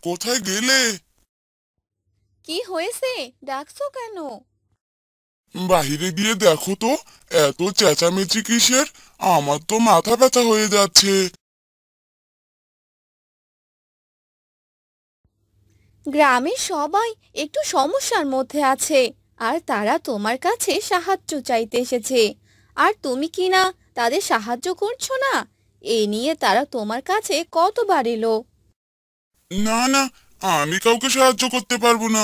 কোথায় গেলে? কি হয়েছে? ডাকছো কেন? বাহিরে গিয়ে দেখো তো, এত চেঁচামেচি কিসের? আমার তো মাথা ব্যথা হয়ে যাচ্ছে। গ্রামের সবাই একটু সমস্যার মধ্যে আছে, আর তারা তোমার কাছে সাহায্য চাইতে এসেছে। আর তুমি কি না তাদের সাহায্য করছো না? এই নিয়ে তারা তোমার কাছে কতবার এলো। না না, আমি কাউকে সাহায্য করতে পারবো না।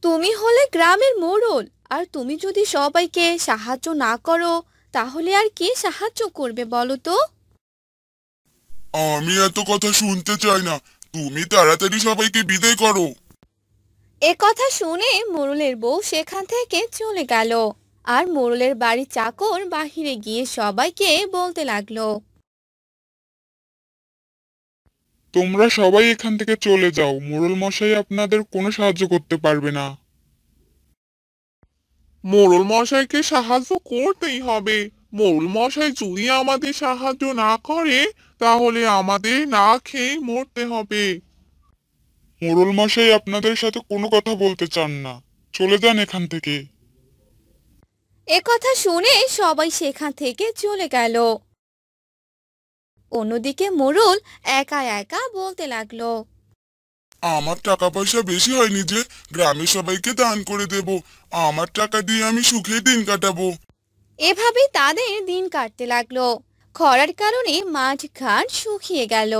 তুমি হলে গ্রামের মোড়ল, আর তুমি যদি সবাইকে সাহায্য না করো, তাহলে আর কে সাহায্য করবে বলো তো? আমি এত কথা শুনতে চাই না। তুমি তাড়াতাড়ি সবাইকে বিদায় করো। এ কথা শুনে মোড়লের বউ সেখান থেকে চলে গেল। আর মোড়লের বাড়ির চাকর বাহিরে গিয়ে সবাইকে বলতে লাগলো। তোমরা সবাই এখান থেকে চলে যাও, মোড়ল মশাই আপনাদের কোনো সাহায্য করতে পারবে না। মোড়ল মশাইকে সাহায্য করতেই হবে। মোড়ল মশাই যদি আমাদের সাহায্য না করে, তাহলে আমাদের না খেয়ে মরতে হবে। মোড়ল মশাই আপনাদের সাথে কোনো কথা বলতে চান না, চলে যান এখান থেকে। এ কথা শুনে সবাই সেখান থেকে চলে গেল। অন্যদিকে মোড়ল একা একা বলতে লাগলো। আমার টাকা পয়সা বেশি হয়নি যে গ্রামের সবাইকে দান করে দেব। আমার টাকা দিয়ে আমি সুখে দিন কাটাবো। এভাবেই তাদের দিন কাটতে লাগলো। খরার কারণে মাঠ ঘাট শুকিয়ে গেল,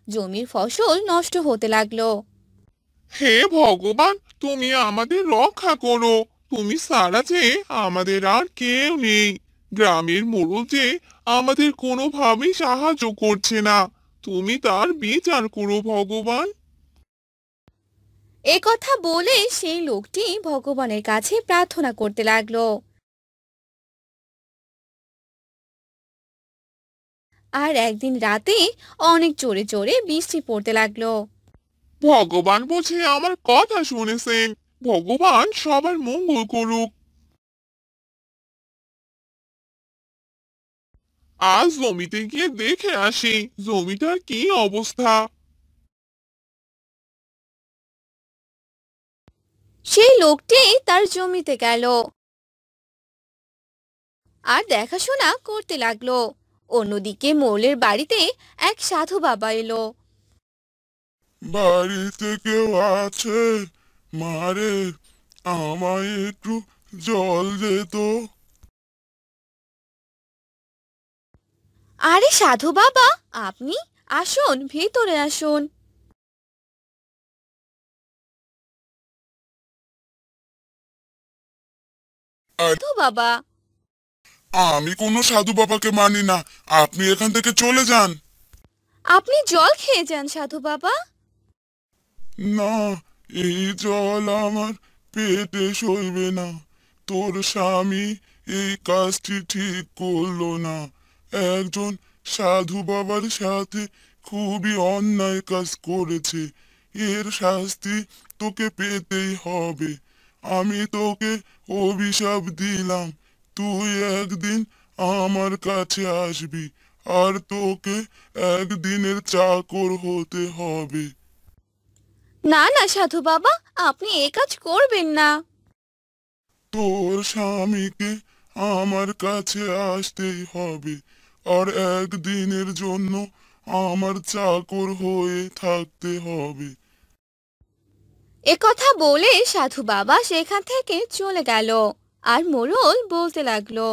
জমির ফসল নষ্ট হতে লাগলো। হে ভগবান, তুমি আমাদের রক্ষা করো। তুমি ছাড়া যে আমাদের আর কেউ নেই। গ্রামের মোড়ল যে আমাদের কোনোভাবেই সাহায্য করছে না। তুমি তার বিচার করো ভগবান। এ কথা বলে সেই লোকটি ভগবানের কাছে প্রার্থনা করতে লাগলো। আর একদিন রাতে অনেক জোরে জোরে বৃষ্টি পড়তে লাগলো। ভগবান বুঝি আমার কথা শুনেছেন। ভগবান সবার মঙ্গল করুক। আজ জমিতে গিয়ে দেখে আসি জমিটার কি অবস্থা। সেই লোকটি তার জমিতে গেল আর দেখাশোনা করতে লাগলো। অন্যদিকে মোড়লের বাড়িতে এক সাধু বাবা এলো। বাড়িতে কেউ আছে? মারে, আমায় একটু জল দে তো। আরে সাধু বাবা, আপনি আসুন, ভেতরে আসুন। আর সাধু বাবা, আমি কোনো সাধু বাবাকে মানি না। আপনি এখান থেকে চলে যান। আপনি জল খেয়ে যান সাধু বাবা। না, এই জল আমার পেটে সইবে না। তোর স্বামী এই কাজটি ঠিক করলো না। একজন সাধু বাবার সাথে খুবই অন্যায় কাজ করেছে। এর শাস্তি তোকে পেতেই হবে। আমি তোকে অভিশাপ দিলাম, তুই একদিন আমার কাছে আসবি, আর তোকে একদিনের চাকর হতে হবে। না না সাধু বাবা, আপনি এ কাজ করবেন না। তোর স্বামীকে আমার কাছে আসতেই হবে, আর একদিনের জন্য আমার চাকর হয়ে থাকতে হবে। এ কথা বলে সাধু বাবা সেখান থেকে চলে গেল। আর মোড়ল বলতে লাগলো।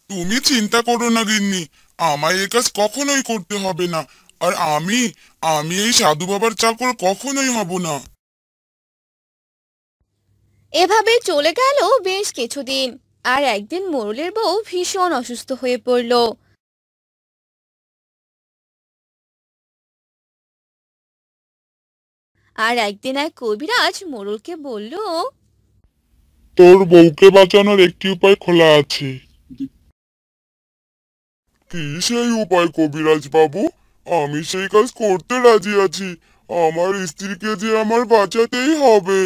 তুমি চিন্তা করো না গিন্নি, আমায় এ কাজ কখনোই করতে হবে না। আর আমি আমি এই সাধু বাবার চাকর কখনোই হব না। এভাবে চলে গেল বেশ কিছুদিন। আর একদিন মোড়লের বউ ভীষণ অসুস্থ হয়ে পড়ল। আর একদিন এক কবিরাজ মোড়লকে বলল। তোর বউকে বাঁচানোর একটি উপায় খোলা আছে। কি সেই উপায় কবিরাজ বাবু? আমি সেই কাজ করতে রাজি আছি। আমার স্ত্রীকে যে আমার বাঁচাতেই হবে।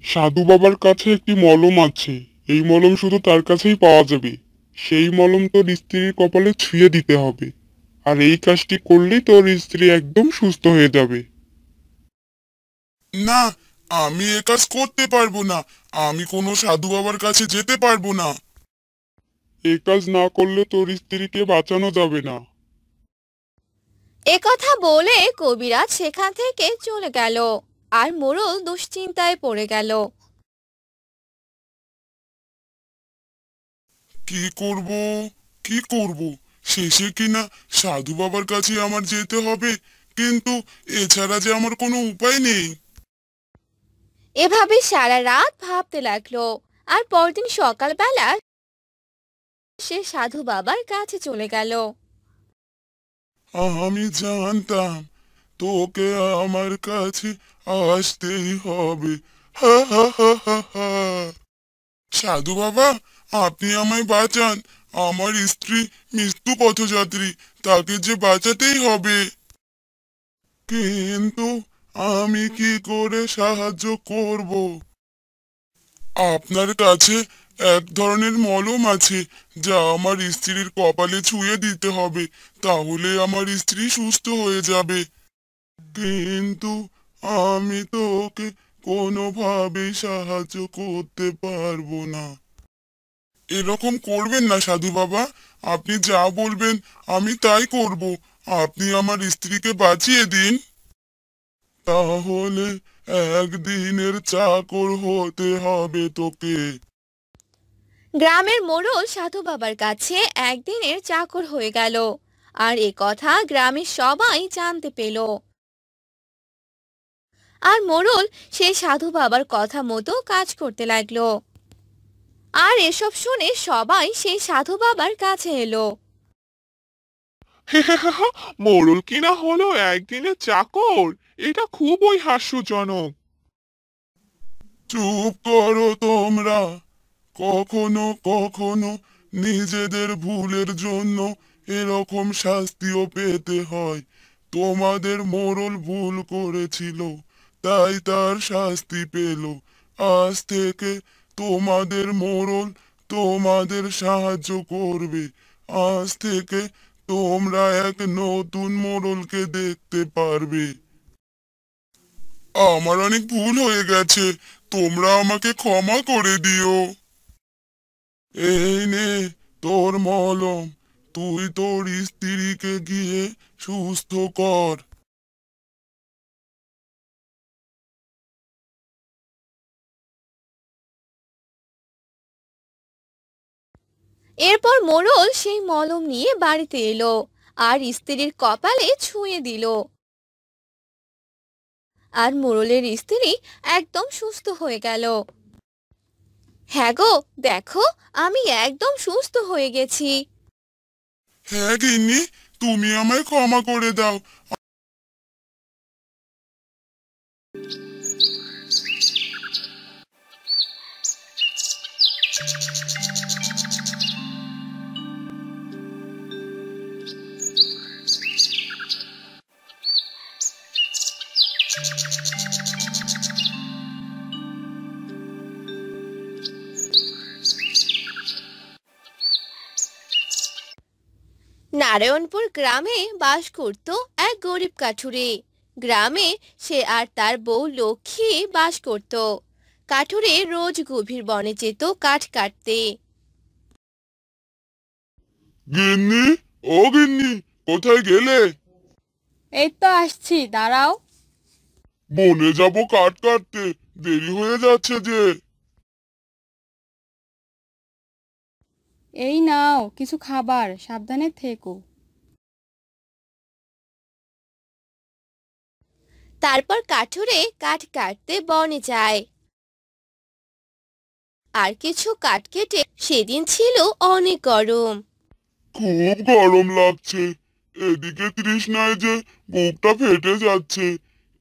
সাধু বাবার কাছে একটি মলম আছে, এই মলম শুধু তার কাছেই পাওয়া যাবে। সেই মলম তোর স্ত্রীর কপালে ছুঁয়ে দিতে হবে। আর এই কাজটি করলেই তোর স্ত্রী একদম সুস্থ হয়ে যাবে। না, আমি এ কাজ করতে পারবো না। আমি কোনো সাধু বাবার কাছে যেতে পারবো না। এই কাজ না করলে তোর স্ত্রীকে বাঁচানো যাবে না। একথা বলে কবিরাজ সেখান থেকে চলে গেল। আর মোড়ল দুশ্চিন্তায় পড়ে গেল। কি করব, কি করব? শেষে কিনা সাধু বাবার কাছে আমার যেতে হবে, কিন্তু এছাড়া যে আমার কোনো উপায় নেই। এভাবে সারা রাত ভাবতে লাগলো। আর পরদিন সকালবেলা সে সাধু বাবার কাছে চলে গেল। আমি জানতাম তোকে আমার কাছে আসতেই হবে। হা হা হা হা হা। সাধু বাবা, আপনি আমায় বাঁচান। আমার স্ত্রী মৃত্যু পথযাত্রী, তাকে যে বাঁচাতেই হবে। কিন্তু আমি কি করে সাহায্য করব? আপনার কাছে এক ধরনের মলম আছে, যা আমার স্ত্রীর কপালে ছুঁয়ে দিতে হবে, তাহলে আমার স্ত্রী সুস্থ হয়ে যাবে। কিন্তু আমি তো ওকে কোনোভাবেই সাহায্য করতে পারবো না। এরকম করবেন না সাধু বাবা, আপনি যা বলবেন আমি তাই করব। আপনি আমার স্ত্রীকে বাঁচিয়ে দিন। তাহলে একদিনের চাকর হতে হবে তোকে। গ্রামের মোড়ল সাধু বাবার কাছে একদিনের চাকর হয়ে গেল। আর এ কথা গ্রামের সবাই জানতে পেল। আর মোড়ল সেই সাধু বাবার কথা মতো কাজ করতে লাগলো। আর এসব শুনে সবাই সেই সাধু বাবার কাছে এলো। মোড়ল কিনা হলো একদিনের চাকর, এটা খুবই হাস্যজনক। চুপ করো তোমরা। কখনো কখনো নিজেদের ভুলের জন্য এরকম শাস্তিও পেতে হয়। তোমাদের মোড়ল ভুল করেছিল, তাই তার শাস্তি পেল। আজ থেকে তোমাদের মোড়ল তোমাদের সাহায্য করবে। আজ থেকে তোমরা এক নতুন মোড়লকে দেখতে পারবে। আমার অনেক ভুল হয়ে গেছে, তোমরা আমাকে ক্ষমা করে দিও। এই নে তোর মলম, তুই তোর স্ত্রীকে গিয়ে সুস্থ কর। এরপর মোড়ল সেই মলম নিয়ে বাড়িতে এলো। আর স্ত্রীর কপালে ছুঁয়ে দিল। আর মোড়লের স্ত্রী একদম সুস্থ হয়ে গেল। হ্যাঁ গো, দেখো, আমি একদম সুস্থ হয়ে গেছি। হ্যাঁ গিন্নি, তুমি আমায় ক্ষমা করে দাও। নারায়ণপুর গ্রামে বাস করত এক গরিব কাঠুরে। গ্রামে সে আর তার বউ লক্ষ্মী বাস করত। কাঠুরে রোজ গভীর বনে যেত কাঠ কাটতে। গিন্নি, ও গিন্নি, কোথায় গেলে? এই তো আসছি, দাঁড়াও। বনে যাব কাঠ কাটতে, দেরি হয়ে যাচ্ছে যে। এই নাও কিছু খাবার, সাবধানে থেকো। তারপর কাঠুরে কাঠ কাটতে বনে যায়। আর কিছু কাঠ কেটে সেদিন ছিল অনেক গরম। খুব গরম লাগছে, এদিকে তৃষ্ণায় যে বুকটা ফেটে যাচ্ছে।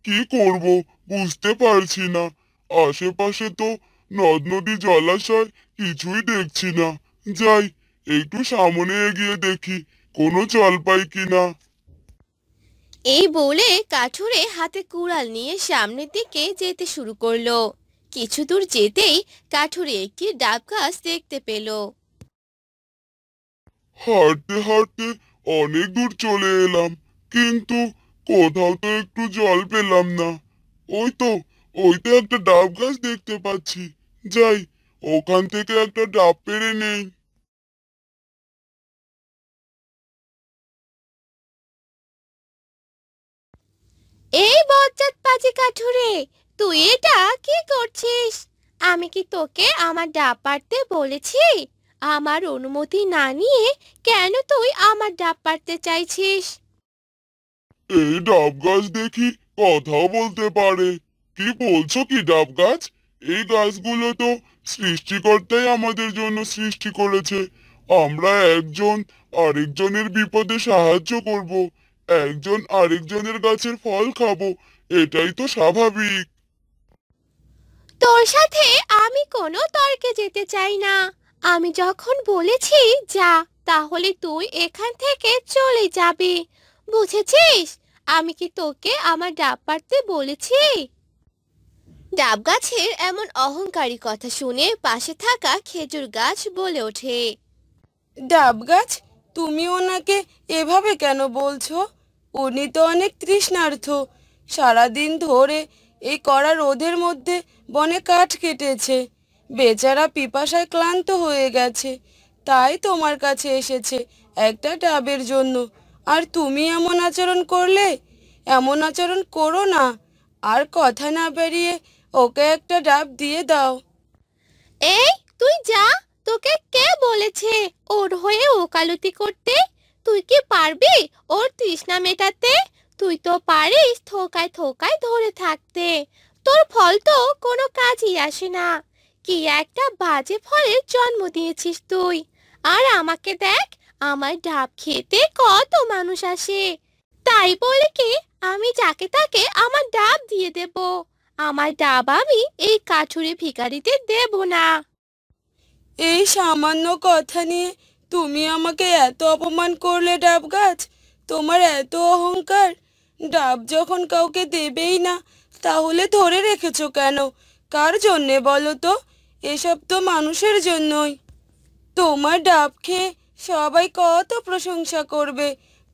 কি করব বুঝতে পারছি না। আশেপাশে তো নদ নদী জলাশয় কিছুই দেখছি না। যাই, একটু সামনে এগিয়ে দেখি কোনো জল পাই কিনা। এই বলে কাঠুরে হাতে কুড়াল নিয়ে সামনের দিকে যেতে শুরু করলো। কিছু দূর যেতেই কাঠুরে একটি ডাব গাছ দেখতে পেল। হাঁটতে হাঁটতে অনেক দূর চলে এলাম, কিন্তু কোথাও তো একটু জল পেলাম না। ওই তো, ওই তো একটা ডাব গাছ দেখতে পাচ্ছি। যাই, ওখান থেকে একটা ডাব পেড়ে নেই। এই বজ্জাত পাজি কাঠুরে, তুই এটা কি করছিস? আমি কি তোকে আমার ডাব পাড়তে বলেছি? আমার অনুমতি না নিয়ে কেন তুই আমার ডাব পাড়তে চাইছিস? এই ডাব গাছ দেখি কথাও বলতে পারে। কি বলছো কি ডাব গাছ? এই গাছগুলো তো সৃষ্টিকর্তাই আমাদের জন্য সৃষ্টি করেছে। আমরা একজন আরেকজনের বিপদে সাহায্য করব, একজন আরেকজনের গাছের ফল খাবো। এটাই তো স্বাভাবিক। তোর সাথে আমি কোনো তর্কে যেতে চাই না। আমি যখন বলেছি যা, তাহলে তুই এখান থেকে চলে যাবি। বুঝেছিস? আমি কি তোকে আমার ডাব পাড়তে বলেছি? ডাব গাছের এমন অহংকারী কথা শুনে পাশে থাকা খেজুর গাছ বলে ওঠে। ডাব গাছ, তুমি ওনাকে এভাবে কেন বলছো? উনি তো অনেক তৃষ্ণার্ত। সারাদিন ধরে এই কড়া রোদের মধ্যে বনে কাঠ কেটেছে। বেচারা পিপাসায় ক্লান্ত হয়ে গেছে, তাই তোমার কাছে এসেছে একটা ডাবের জন্য। আর তুমি এমন আচরণ করলে? এমন আচরণ করো না। আর কথা না বেরিয়ে ওকে একটা ডাব দিয়ে দাও। এই, তুই যা। তোকে কে বলেছে ওর হয়ে ওকালতি করতে? তুই কি পারবি ওর তৃষ্ণা মেটাতে? তুই তো পারিস থোকায় থোকায় ধরে থাকতে। তোর ফল তো কোনো কাজই আসে না। কি একটা বাজে ফলের জন্ম দিয়েছিস তুই। আর আমাকে দেখ, আমার ডাব খেতে কত মানুষ আসে। তাই বলে কি আমি যাকে তাকে আমার ডাব দিয়ে দেব? আমার ডাব আমি এই কাঠুরে ভিখারিতে দেব না। এই সামান্য কথা নিয়ে তুমি আমাকে এত অপমান করলে ডাব গাছ? তোমার এত অহংকার! ডাব যখন কাউকে দেবেই না, তাহলে ধরে রেখেছো কেন? কার জন্যে বলো তো? এসব তো মানুষের জন্যই। তোমার ডাব খেয়ে সবাই কত প্রশংসা করবে।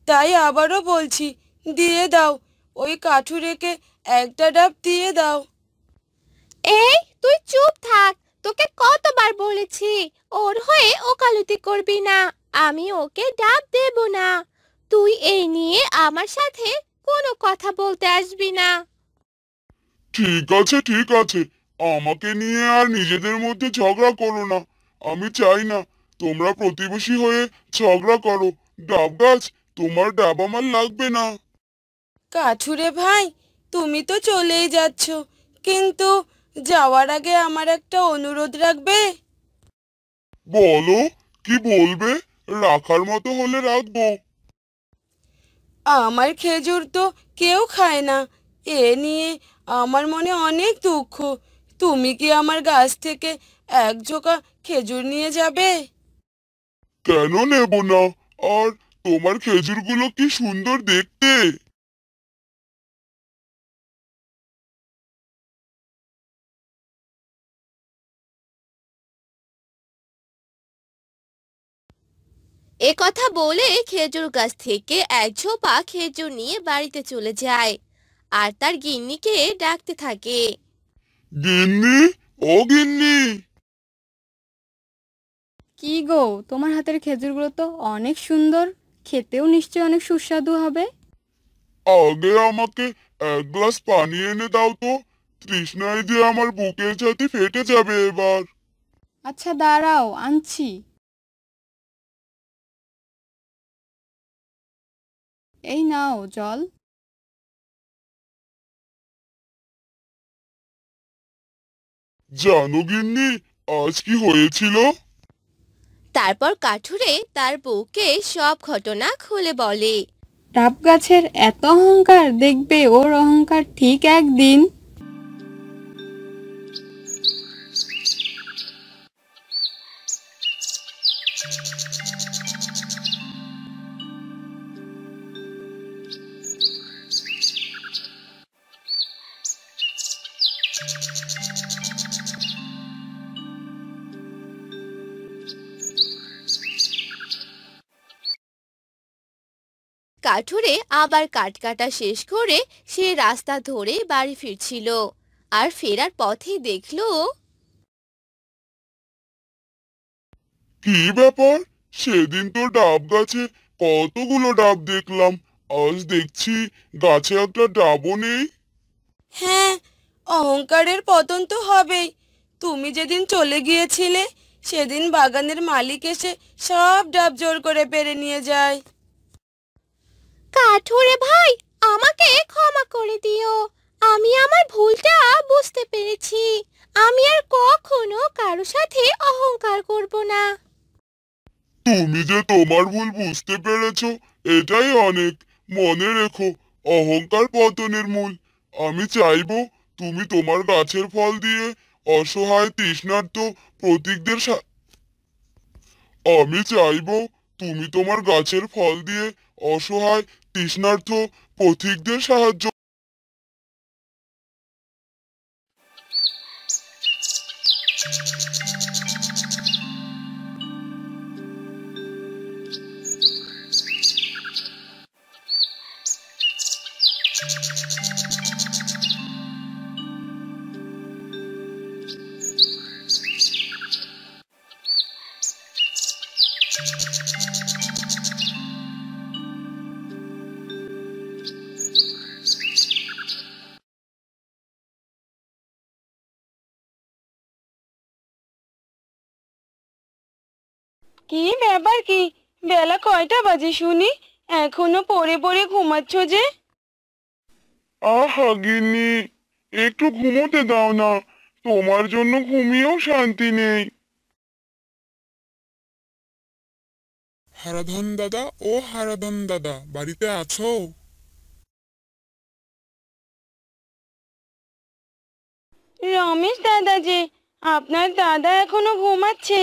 তাই আবারও বলছি, দিয়ে দাও। ওই কাঠুরেকে একটা ডাব দিয়ে দাও। এই, তুই চুপ থাক। তোকে কতবার বলেছি ওর হয়ে ওকালতি করবি না। আমি ওকে ডাব দেব না। তুই এই নিয়ে আমার সাথে কোনো কথা বলতে আসবি না। ঠিক আছে, ঠিক আছে, আমাকে নিয়ে আর নিজেদের মধ্যে ঝগড়া করো না। আমি চাই না তোমরা প্রতিবেশী হয়ে ঝগড়া করো। ডাব গাছ, তোমার ডাব আমার লাগবে না। কাঠুরে ভাই, তুমি তো চলেই যাচ্ছ, কিন্তু যাওয়ার আগে আমার একটা অনুরোধ রাখবে? বলো, কি বলবে? রাখার মতো হলে রাখবো। আমার খেজুর তো কেউ খায় না, এ নিয়ে আমার মনে অনেক দুঃখ। তুমি কি আমার গাছ থেকে এক ঝোঁকা খেজুর নিয়ে যাবে? কেন নেব না? আর তোমার খেজুরগুলো কি সুন্দর দেখতে! এ কথা বলে খেজুর গাছ থেকে এক ঝোপা খেজুর নিয়ে বাড়িতে চলে যায় আর তার গিন্নিকে ডাকতে থাকে। গিন্নি, ও গিন্নি! কি গো, তোমার হাতের খেজুরগুলো তো অনেক সুন্দর, খেতেও নিশ্চয়ই অনেক সুস্বাদু হবে। আগে আমাকে এক গ্লাস পানি এনে দাও তো। তৃষ্ণায় যে আমার বুকের ছাতি ফেটে যাবে এবার। আচ্ছা দাঁড়াও, আনছি। এই নাও জল। জানো গিন্নি, আজ কি হয়েছিল? তারপর কাঠুরে তার বউকে সব ঘটনা খুলে বলে। ডাব গাছের এত অহংকার, দেখবে ওর অহংকার ঠিক একদিন কাঠুরে আবার কাঠ কাটা শেষ করে সে রাস্তা ধরে বাড়ি ফিরছিল। আর ফেরার পথে দেখলো কি ব্যাপার, সেদিন তো ডাব গাছে কতগুলো ডাব দেখলাম, আজ দেখছি গাছে একটা ডাবও নেই। হ্যাঁ, অহংকারের পতন তো হবেই। তুমি যেদিন চলে গিয়েছিলে সেদিন বাগানের মালিক এসে সব ডাব জোর করে পেরে নিয়ে যায়। কাঠুরে ভাই, আমাকে ক্ষমা করে দিও। আমি আমার ভুলটা বুঝতে পেরেছি। আমি আর কখনো কারো সাথে অহংকার করব না। তুমি যে তোমার ভুল বুঝতে পেরেছো, এটাই অনেক। মনে রেখো, অহংকার পতনের মূল। আমি চাইবো তুমি তোমার গাছের ফল দিয়ে অসহায় তৃষ্ণার্ত প্রতীকদের আমি চাইবো তুমি তোমার গাছের ফল দিয়ে অসহায় তৃষ্ণার্ত পথিকদের সাহায্য। কি ব্যাপার, কি বেলা কয়টা বাজে শুনি? এখনো পড়ে পড়ে ঘুমাচ্ছ যে? আহা গিন্নি, একটু ঘুমোতে দাও না, তোমার জন্য ঘুমিয়েও শান্তি নেই। হারাধন দাদা, ও হারাধন দাদা, বাড়িতে আছো? রমেশ দাদা যে, আপনার দাদা এখনো ঘুমাচ্ছে?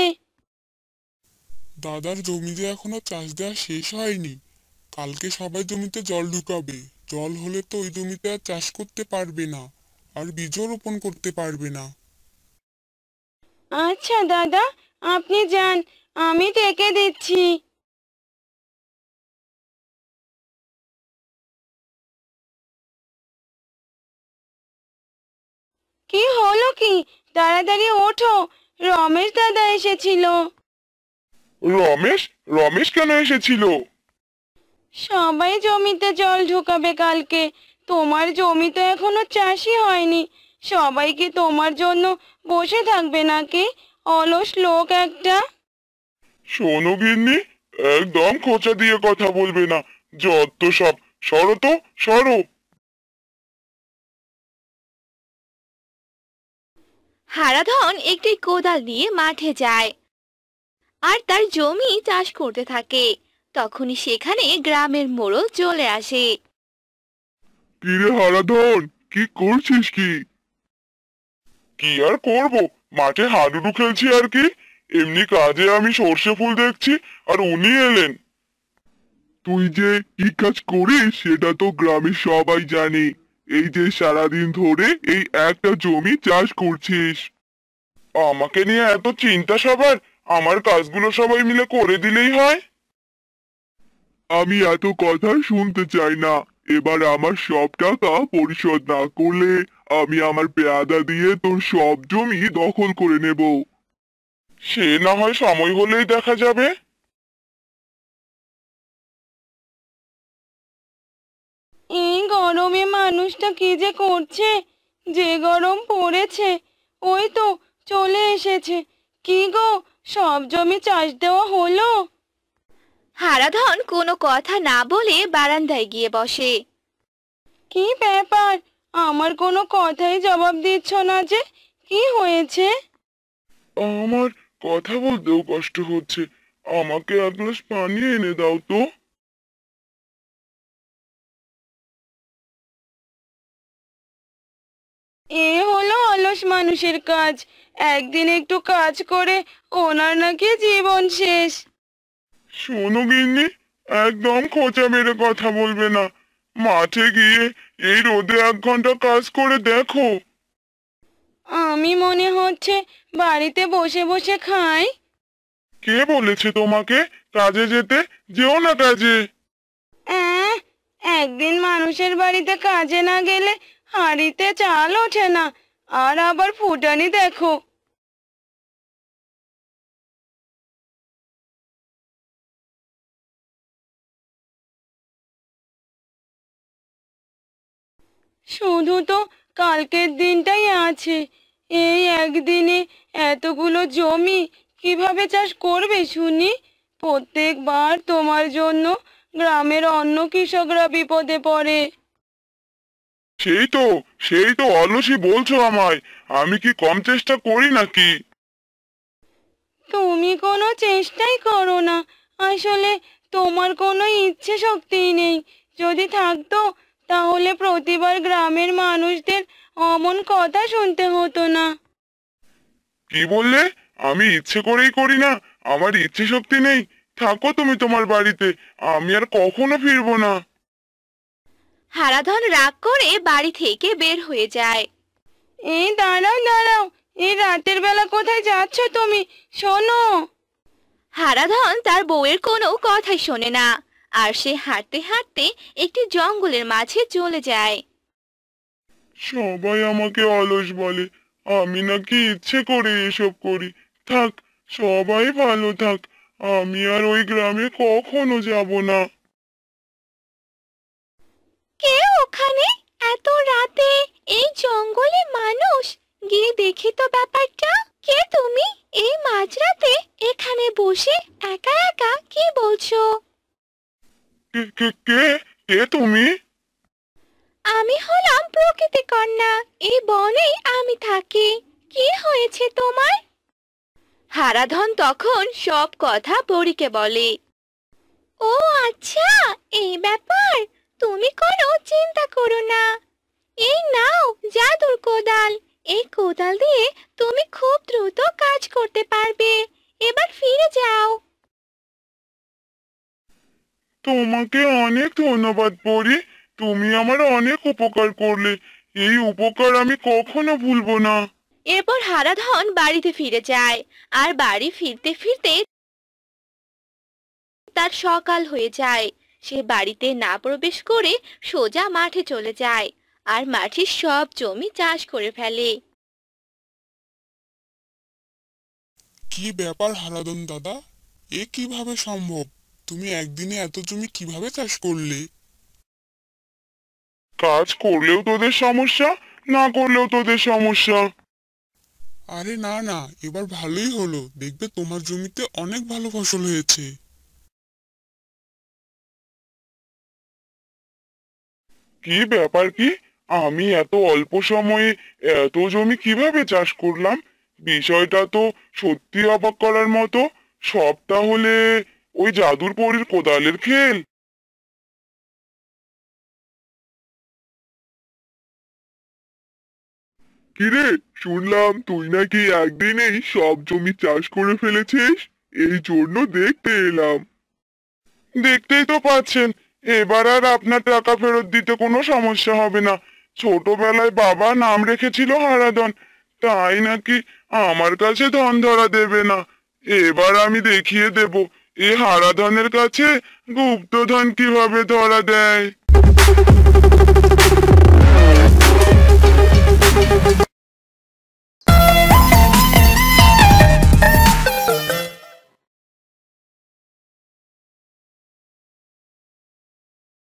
দাদার জমিতে এখনো চাষ দেওয়া শেষ হয়নি। কালকে সবাই জমিতে জল ঢুকাবে। জল হলে তো ওই জমিতে আর চাষ করতে পারবে না, আর বীজও রোপণ করতে পারবে না। আচ্ছা দাদা, আপনি যান, আমি ডেকে দিচ্ছি। কি হলো কি? তাড়াতাড়ি ওঠো, রমেশ দাদা এসেছিল। রমেশ? রমেশ কেন এসেছিল? সবাই জমিতে জল ঢোকাবে কালকে। তোমার জমি তো এখনো চাষই হয়নি। সবাই কি তোমার জন্য বসে থাকবে নাকি? অলস লোক একটা। শোনো গিন্নি, একদম খোঁচা দিয়ে কথা বলবে না। যত সব, সরো তো, সরো। হারাধন একটি কোদাল নিয়ে মাঠে যায় আর তার জমি চাষ করতে থাকে। তখনই সেখানে গ্রামের মোড়ল চলে আসে। কিরে হারাধন, কি করছিস কি? কি আর করব, মাঠে হাডুডু খেলছি আর কি। এমনি কাজে আমি সর্ষে ফুল দেখছি, আর উনি এলেন। তুই যে কি কাজ করিস সেটা তো গ্রামের সবাই জানে। এই যে সারাদিন ধরে এই একটা জমি চাষ করছিস। আমাকে নিয়ে এত চিন্তা সবার, আমার কাজগুলো সবাই মিলে করে দিলেই হয়। আমি এত কথা শুনতে চাই না। এবার আমার সব টাকা পরিশোধ না করলে আমি আমার পেয়াদা দিয়ে তোর সব জমি দখল করে নেব। সে না হয় সময় হলেই দেখা যাবে। এই গরমে মানুষটা কি যে করছে! যে গরম পড়েছে! ওই তো চলে এসেছে। কি গো, সব জমি চাষ দেওয়া হলো? হারাধন কোনো কথা না বলে বারান্দায় গিয়ে বসে। কি ব্যাপার, আমার কোনো কথাই জবাব দিচ্ছ না যে? কি হয়েছে? আমার কথা বলতেও কষ্ট হচ্ছে। আমাকে এক গ্লাস পানি এনে দাও তো। এ হলো অলস মানুষের কাজ। একদিন একটু কাজ করে ওনার নাকি জীবন শেষ। শোনো গিন্নি, একদম খোঁচা মেরে কথা বলবে না। মাঠে গিয়ে এই রোদে 1 ঘন্টা কাজ করে দেখো। আমি মনে হচ্ছে বাড়িতে বসে বসে খাই। কে বলেছে তোমাকে কাজে যেতে? যেও না কাজে। একদিন মানুষের বাড়িতে কাজে না গেলে হাঁড়িতে চাল ওঠে না, আর আবার ফুটানি দেখো। শুধু তো কালকের দিনটাই আছে। এই একদিনে এতগুলো জমি কিভাবে চাষ করবে শুনি? প্রত্যেকবার তোমার জন্য গ্রামের অন্য কৃষকরা বিপদে পড়ে। সেই তো অলসী বলছো আমায়। আমি কি কম চেষ্টা করি নাকি? তুমি কোনো চেষ্টাই করো না। আসলে তোমার কোনো ইচ্ছে শক্তিই নেই। যদি থাকতো তাহলে প্রতিবার গ্রামের মানুষদের অমন কথা শুনতে হতো না। কি বললে? আমি ইচ্ছে করেই করি না? আমার ইচ্ছে শক্তি নেই? থাকো তুমি তোমার বাড়িতে, আমি আর কখনো ফিরবো না। হারাধন রাগ করে বাড়ি থেকে বের হয়ে যায়। এই দাঁড়াও দাঁড়াও, এই রাতের বেলা কোথায় যাচ্ছ তুমি? শোনো। হারাধন তার বউয়ের কোনো কথাই শোনে না, আর সে হাঁটতে হাঁটতে একটি জঙ্গলের মাঝে চলে যায়। সবাই আমাকে অলস বলে, আমি নাকি ইচ্ছে করে এসব করি। থাক, সবাই ভালো থাক, আমি আর ওই গ্রামে কখনো যাব না। কে ওখানে এত রাতে এই জঙ্গলে? মানুষ, গিয়ে দেখি তো ব্যাপারটা। কে তুমি এই মাঝরাতে এখানে বসে একা একা কি বলছো? কে কে কে কে তুমি? আমি হলাম প্রকৃতি কন্যা, এই বনেই আমি থাকি। কি হয়েছে তোমার? হারাধন তখন সব কথা পরীকে বলে। ও আচ্ছা, এই ব্যাপার। তুমি কোনো চিন্তা করো না। এই নাও জাদুর কোদাল। এই কোদাল দিয়ে তুমি খুব দ্রুত কাজ করতে পারবে। এবার ফিরে যাও। তোমাকে অনেক ধন্যবাদ পরি, তুমি আমার অনেক উপকার করলে। এই উপকার আমি কখনো ভুলবো না। এরপর হারাধন বাড়িতে ফিরে যায়, আর বাড়ি ফিরতে ফিরতে তার সকাল হয়ে যায়। সে বাড়িতে না প্রবেশ করে সোজা মাঠে চলে যায়, আর মাঠের সব জমি চাষ করে ফেলে। কি ব্যাপার হারাধন দাদা, এ কিভাবে সম্ভব? তুমি একদিনে এত জমি কিভাবে চাষ করলে? কাজ করলেও তোদের সমস্যা, না করলেও তোদের সমস্যা। আরে না না, এবার ভালোই হলো, দেখবে তোমার জমিতে অনেক ভালো ফসল হয়েছে। কি ব্যাপার কি? আমি এত অল্প সময়ে এত জমি কিভাবে চাষ করলাম? বিষয়টা তো সত্যি অবাক করার মতো। সব তাহলে ওই জাদুর পরীর কোদালের খেল। কিরে, শুনলাম তুই নাকি একদিনেই সব জমি চাষ করে ফেলেছিস। এই জন্য দেখতে এলাম। দেখতেই তো পাচ্ছেন, এবার আর আপনার টাকা ফেরত দিতে কোনো সমস্যা হবে না। ছোটবেলায় বাবা নাম রেখেছিল হারাধন, তাই নাকি আমার কাছে ধন ধরা দেবে না। এবার আমি দেখিয়ে দেব এই হারাধনের কাছে গুপ্তধন কিভাবে ধরা দেয়।